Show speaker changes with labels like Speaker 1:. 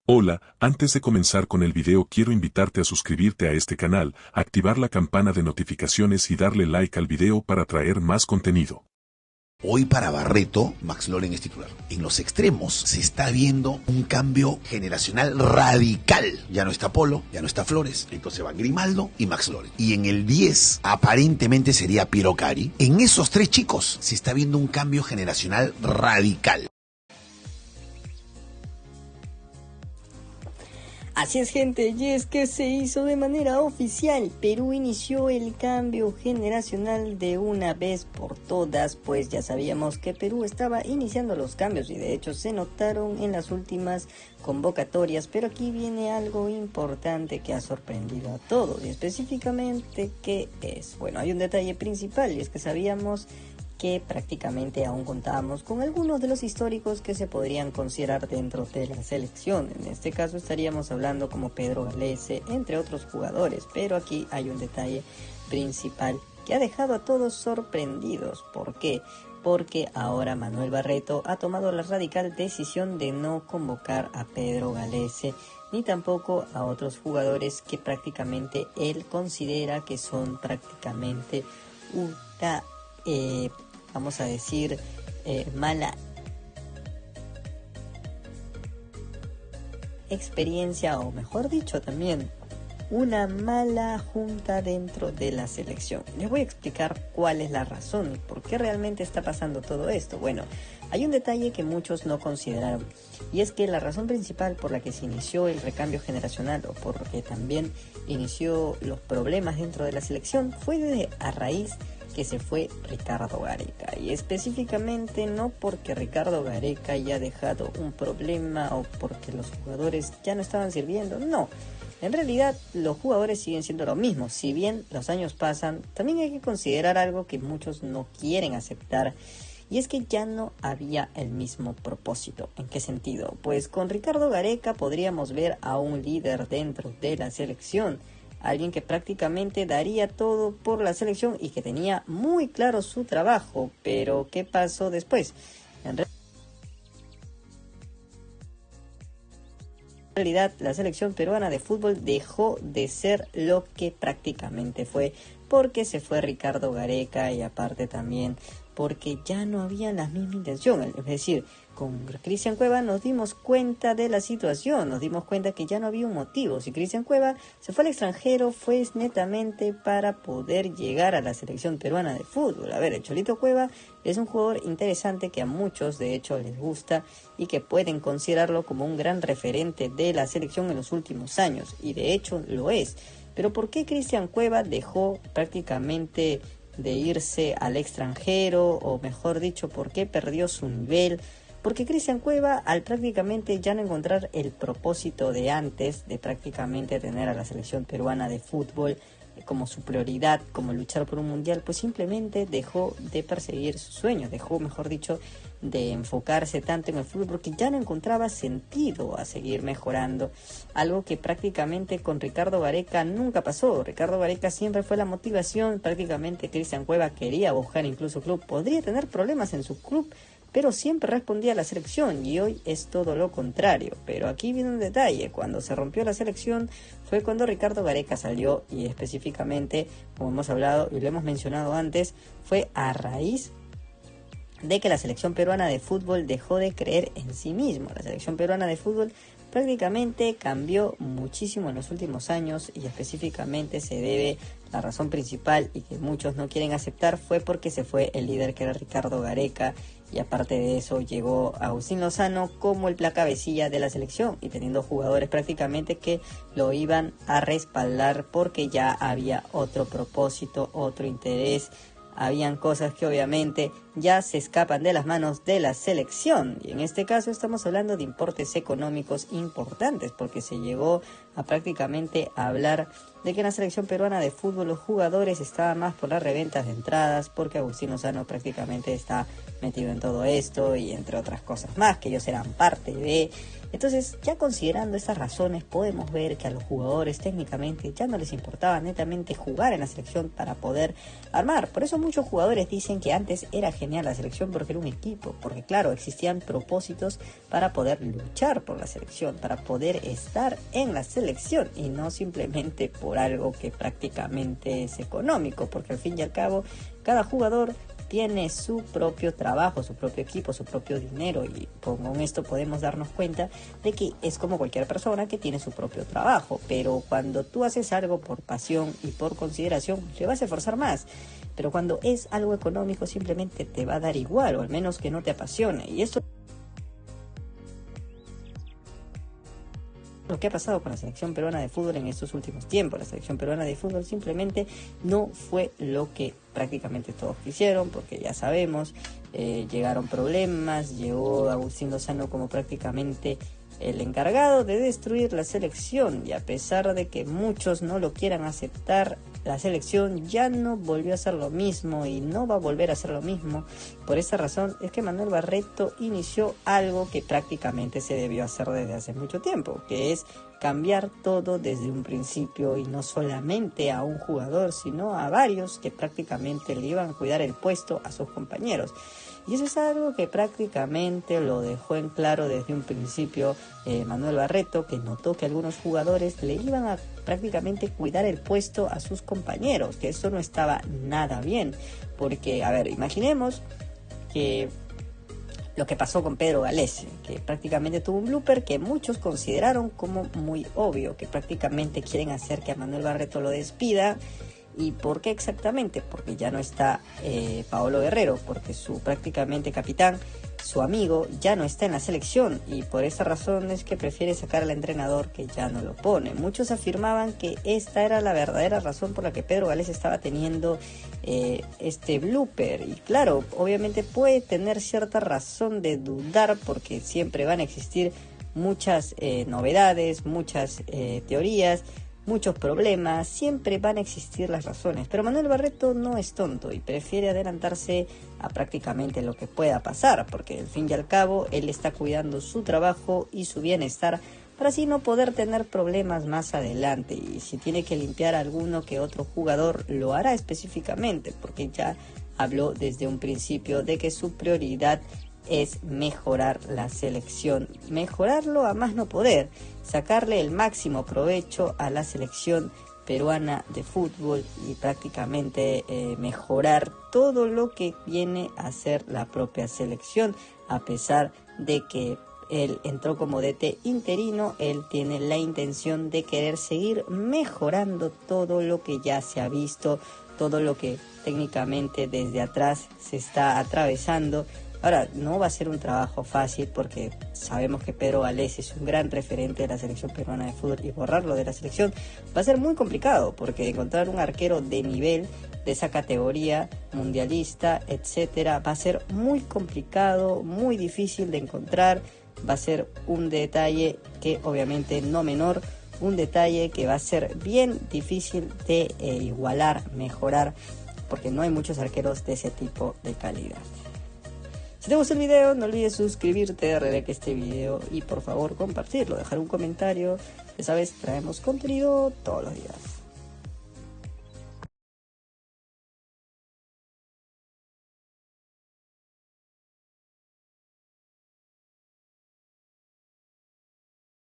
Speaker 1: Hola, antes de comenzar con el video quiero invitarte a suscribirte a este canal, activar la campana de notificaciones y darle like al video para traer más contenido.
Speaker 2: Hoy para Barreto, Max Loren es titular. En los extremos se está viendo un cambio generacional radical. Ya no está Polo, ya no está Flores, entonces van Grimaldo y Max Loren. Y en el 10 aparentemente sería Piero Cari. En esos tres chicos se está viendo un cambio generacional radical.
Speaker 3: Así es, gente, y es que se hizo de manera oficial. Perú inició el cambio generacional de una vez por todas, pues ya sabíamos que Perú estaba iniciando los cambios y de hecho se notaron en las últimas convocatorias, pero aquí viene algo importante que ha sorprendido a todos, y específicamente ¿qué es? Bueno, hay un detalle principal y es que sabíamos que prácticamente aún contábamos con algunos de los históricos que se podrían considerar dentro de la selección. En este caso estaríamos hablando como Pedro Galese, entre otros jugadores, pero aquí hay un detalle principal que ha dejado a todos sorprendidos. ¿Por qué? Porque ahora Manuel Barreto ha tomado la radical decisión de no convocar a Pedro Galese ni tampoco a otros jugadores que prácticamente él considera que son prácticamente una vamos a decir, mala experiencia, o mejor dicho también, una mala junta dentro de la selección. Les voy a explicar cuál es la razón y por qué realmente está pasando todo esto. Bueno, hay un detalle que muchos no consideraron, y es que la razón principal por la que se inició el recambio generacional, o por lo que también inició los problemas dentro de la selección, fue a raíz que se fue Ricardo Gareca, y específicamente no porque Ricardo Gareca haya dejado un problema o porque los jugadores ya no estaban sirviendo, no. En realidad los jugadores siguen siendo lo mismo. Si bien los años pasan, también hay que considerar algo que muchos no quieren aceptar, y es que ya no había el mismo propósito. ¿En qué sentido? Pues con Ricardo Gareca podríamos ver a un líder dentro de la selección, alguien que prácticamente daría todo por la selección y que tenía muy claro su trabajo. Pero ¿qué pasó después? En realidad la selección peruana de fútbol dejó de ser lo que prácticamente fue, porque se fue Ricardo Gareca y aparte también porque ya no había la misma intención. Es decir, con Cristian Cueva nos dimos cuenta de la situación, nos dimos cuenta que ya no había un motivo. Si Cristian Cueva se fue al extranjero fue netamente para poder llegar a la selección peruana de fútbol. A ver, el Cholito Cueva es un jugador interesante que a muchos de hecho les gusta y que pueden considerarlo como un gran referente de la selección en los últimos años, y de hecho lo es. Pero ¿por qué Cristian Cueva dejó prácticamente de irse al extranjero? O mejor dicho, ¿por qué perdió su nivel? Porque Cristian Cueva, al prácticamente ya no encontrar el propósito de antes, de prácticamente tener a la selección peruana de fútbol como su prioridad, como luchar por un mundial, pues simplemente dejó de perseguir su sueño, dejó, mejor dicho, de enfocarse tanto en el fútbol porque ya no encontraba sentido a seguir mejorando, algo que prácticamente con Ricardo Gareca nunca pasó. Ricardo Gareca siempre fue la motivación, prácticamente Cristian Cueva quería buscar incluso club, podría tener problemas en su club, pero siempre respondía a la selección, y hoy es todo lo contrario. Pero aquí viene un detalle: cuando se rompió la selección fue cuando Ricardo Gareca salió, y específicamente, como hemos hablado y lo hemos mencionado antes, fue a raíz de que la selección peruana de fútbol dejó de creer en sí mismo. La selección peruana de fútbol prácticamente cambió muchísimo en los últimos años, y específicamente se debe, la razón principal y que muchos no quieren aceptar, fue porque se fue el líder, que era Ricardo Gareca, y aparte de eso llegó Agustín Lozano como el placabecilla de la selección, y teniendo jugadores prácticamente que lo iban a respaldar porque ya había otro propósito, otro interés. Habían cosas que obviamente ya se escapan de las manos de la selección, y en este caso estamos hablando de importes económicos importantes, porque se llegó a prácticamente hablar de que en la selección peruana de fútbol los jugadores estaban más por las reventas de entradas, porque Agustín Lozano prácticamente está metido en todo esto, y entre otras cosas más, que ellos eran parte de. Entonces, ya considerando estas razones, podemos ver que a los jugadores técnicamente ya no les importaba netamente jugar en la selección para poder armar. Por eso muchos jugadores dicen que antes era genial genial la selección porque era un equipo, porque claro, existían propósitos para poder luchar por la selección, para poder estar en la selección y no simplemente por algo que prácticamente es económico, porque al fin y al cabo cada jugador tiene su propio trabajo, su propio equipo, su propio dinero, y con esto podemos darnos cuenta de que es como cualquier persona que tiene su propio trabajo, pero cuando tú haces algo por pasión y por consideración, te vas a esforzar más. Pero cuando es algo económico simplemente te va a dar igual, o al menos que no te apasione, y esto lo que ha pasado con la selección peruana de fútbol en estos últimos tiempos. La selección peruana de fútbol simplemente no fue lo que prácticamente todos quisieron, porque ya sabemos, llegaron problemas, llegó Agustín Lozano como prácticamente el encargado de destruir la selección, y a pesar de que muchos no lo quieran aceptar, la selección ya no volvió a hacer lo mismo y no va a volver a hacer lo mismo. Por esa razón es que Manuel Barreto inició algo que prácticamente se debió hacer desde hace mucho tiempo, que es cambiar todo desde un principio, y no solamente a un jugador, sino a varios que prácticamente le iban a cuidar el puesto a sus compañeros. Y eso es algo que prácticamente lo dejó en claro desde un principio Manuel Barreto, que notó que algunos jugadores le iban a prácticamente cuidar el puesto a sus compañeros, que esto no estaba nada bien, porque, a ver, imaginemos que lo que pasó con Pedro Galese, que prácticamente tuvo un blooper que muchos consideraron como muy obvio, que prácticamente quieren hacer que a Manuel Barreto lo despida. ¿Y por qué exactamente? Porque ya no está Paolo Guerrero, porque su prácticamente capitán, su amigo, ya no está en la selección, y por esa razón es que prefiere sacar al entrenador que ya no lo pone. Muchos afirmaban que esta era la verdadera razón por la que Pedro Galese estaba teniendo este blooper, y claro, obviamente puede tener cierta razón de dudar, porque siempre van a existir muchas novedades, muchas teorías, muchos problemas, siempre van a existir las razones, pero Manuel Barreto no es tonto y prefiere adelantarse a prácticamente lo que pueda pasar, porque al fin y al cabo él está cuidando su trabajo y su bienestar para así no poder tener problemas más adelante, y si tiene que limpiar a alguno que otro jugador lo hará específicamente, porque ya habló desde un principio de que su prioridad es mejorar la selección, mejorarlo a más no poder, sacarle el máximo provecho a la selección peruana de fútbol y prácticamente mejorar todo lo que viene a ser la propia selección. A pesar de que él entró como DT interino, él tiene la intención de querer seguir mejorando todo lo que ya se ha visto, todo lo que técnicamente desde atrás se está atravesando. Ahora, no va a ser un trabajo fácil, porque sabemos que Pedro Galese es un gran referente de la selección peruana de fútbol, y borrarlo de la selección va a ser muy complicado, porque encontrar un arquero de nivel de esa categoría mundialista, etcétera, va a ser muy complicado, muy difícil de encontrar. Va a ser un detalle que obviamente no menor, un detalle que va a ser bien difícil de igualar, mejorar, porque no hay muchos arqueros de ese tipo de calidad. Si te gustó el video, no olvides suscribirte, darle like a este video y por favor compartirlo, dejar un comentario. Ya sabes, traemos contenido todos los días.